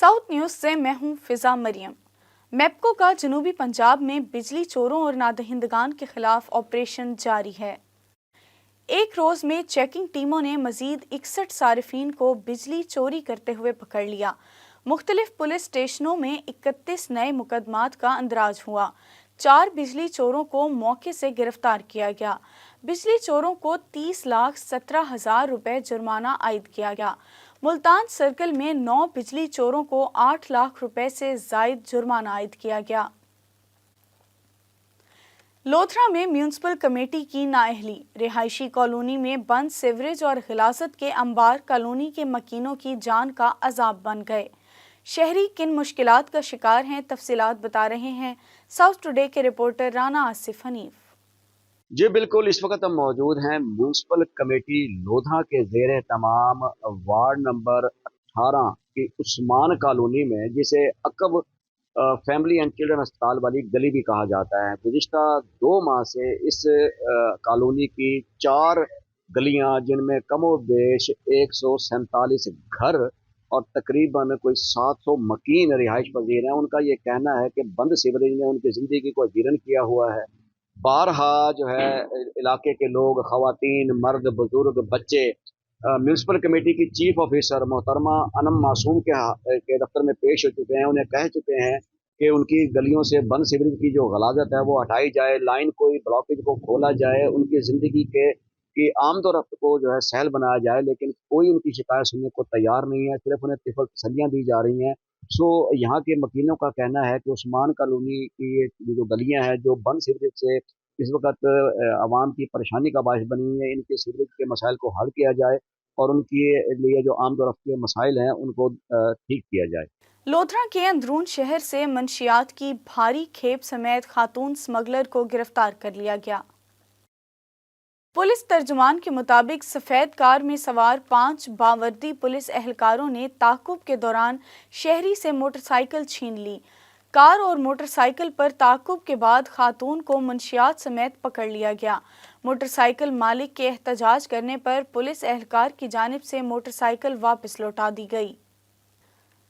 South news से मैं हूं फिजा मरियम। मेपको का जनूबी पंजाब में बिजली चोरों और नादहिंदगान के खिलाफ ऑपरेशन जारी है। एक रोज में चेकिंग टीमों ने मजीद 61 सारिफीन को बिजली चोरी करते हुए पकड़ लिया। मुख्तलिफ पुलिस स्टेशनों में 31 नए मुकदमात का अंदराज हुआ। 4 बिजली चोरों को मौके से गिरफ्तार किया गया। बिजली चोरों को 30,17,000 रुपए जुर्माना आयद किया गया। मुल्तान सर्कल में 9 बिजली चोरों को 8 लाख रुपए से जायद जुर्माना आयद किया गया। लोधरा में म्यूनिसिपल कमेटी की नाअहली, रिहायशी कॉलोनी में बंद सीवरेज और गिलाजत के अंबार कॉलोनी के मकीनों की जान का अजाब बन गए। शहरी किन मुश्किलात का शिकार हैं, तफसीलात बता रहे हैं साउथ टुडे के रिपोर्टर राना आसिफ हनीफ। जी बिल्कुल, इस वक्त हम मौजूद हैं म्यूनिसिपल कमेटी लोधा के ज़ेर तमाम वार्ड नंबर 18 की उस्मान कॉलोनी में, जिसे अकब फैमिली एंड चिल्ड्रन अस्पताल वाली गली भी कहा जाता है। गुज़िश्ता 2 माह से इस कॉलोनी की 4 गलियां, जिनमें कमो बेश 147 घर और तकरीबन कोई 700 मकीन रिहाइश पजीर हैं, उनका ये कहना है कि बंद सीवरेज ने उनकी ज़िंदगी को जीर्ण किया हुआ है। बारहा जो है इलाके के लोग, ख़वातीन, मर्द, बुजुर्ग, बच्चे म्यूनिसिपल कमेटी की चीफ ऑफिसर मोहतरमा अनम मासूम के दफ्तर में पेश हो चुके हैं। उन्हें कह चुके हैं कि उनकी गलियों से बंद सीवरेज की जो गलाजत है वो हटाई जाए, लाइन कोई ब्लॉकेज को खोला जाए, उनकी ज़िंदगी के की आमदोरफ्त को जो है सहल बनाया जाए। लेकिन कोई उनकी शिकायत सुनने को तैयार नहीं है, सिर्फ उन्हें तिफल तसल्लियाँ दी जा रही हैं। सो यहाँ के मकीनों का कहना है कि उस्मान कॉलोनी की ये जो गलियाँ हैं जो बंद सीवरेज से इस वक्त आवाम की परेशानी का बायस बनी हुई है, इनके सीवरेज के मसाइल को हल किया जाए और उनके लिए जो आमदोरफ्त के मसाइल हैं उनको ठीक किया जाए। लोधरा के अंदरून शहर से मंशियात की भारी खेप समेत खातून स्मगलर को गिरफ्तार कर लिया गया। पुलिस तर्जुमान के मुताबिक सफ़ेद कार में सवार 5 बावर्दी पुलिस एहलकारों ने ताक़ुब के दौरान शहरी से मोटरसाइकिल छीन ली। कार और मोटरसाइकिल पर ताक़ुब के बाद खातून को मंशियात समेत पकड़ लिया गया। मोटरसाइकिल मालिक के एहतजाज करने पर पुलिस एहलकार की जानिब से मोटरसाइकिल वापस लौटा दी गई।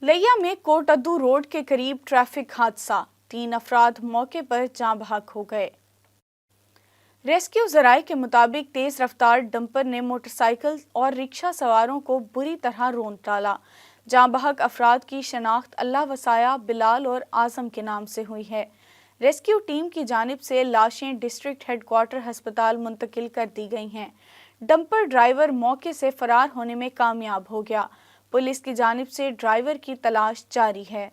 लिया में कोटअद्दू रोड के करीब ट्रैफिक हादसा, 3 अफराद मौके पर जाँ बहक हो गए। रेस्क्यू ज़राए के मुताबिक तेज रफ्तार डंपर ने मोटरसाइकिल और रिक्शा सवारों को बुरी तरह रोंद डाला। जाँ बहक अफराद की शनाख्त अल्लाह वसाया, बिलाल और आज़म के नाम से हुई है। रेस्क्यू टीम की जानिब से लाशें डिस्ट्रिक्ट हेडक्वार्टर हस्पताल मुंतकिल कर दी गई हैं। डंपर ड्राइवर मौके से फरार होने में कामयाब हो गया। पुलिस की जानिब से ड्राइवर की तलाश जारी है।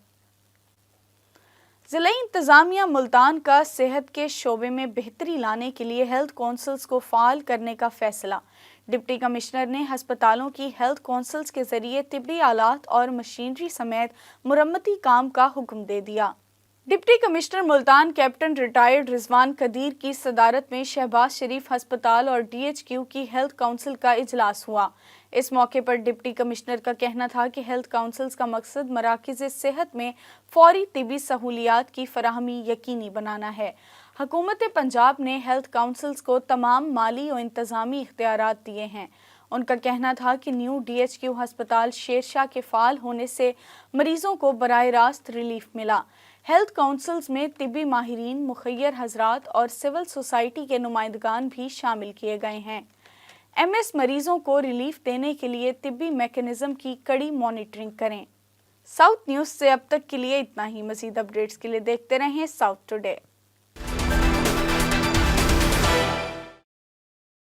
ज़िला इंतज़ामिया मुल्तान का सेहत के शोबे में बेहतरी लाने के लिए हेल्थ काउंसिल्स को फ़ाल करने का फैसला। डिप्टी कमिश्नर ने हस्पतालों की हेल्थ काउंसिल्स के ज़रिए तिब्बी आलात और मशीनरी समेत मुरम्मती काम का हुक्म दे दिया। Deputy commissioner Multan captain retired Rizwan Qadeer की सदारत में शहबाज शरीफ हस्पताल और DHQ की हेल्थ काउंसिल का इजलास हुआ। इस मौके पर डिप्टी कमिश्नर का कहना था कि हेल्थ काउंसिल्स का मकसद मराकज़ सेहत में फौरी तिबी सहूलियात की फराहमी यकीनी बनाना है। हुकूमत पंजाब ने हेल्थ काउंसिल्स को तमाम माली और इंतज़ामी इख्तियारात दिए हैं। उनका कहना था कि न्यू DHQ हस्पताल शेरशाह के फ़ाल होने से मरीजों को बराह रास्त रिलीफ मिला। हेल्थ काउंसिल्स में तिब्बी माहिरीन, मुखय्यर हजरात और सिविल सोसाइटी के नुमाइंदगान भी शामिल किए गए हैं। MS मरीजों को रिलीफ देने के लिए तिब्बी मैकेनिज्म की कड़ी मॉनिटरिंग करें। साउथ न्यूज़ से अब तक के लिए इतना ही। मज़ीद अपडेट्स के लिए देखते रहें साउथ टुडे।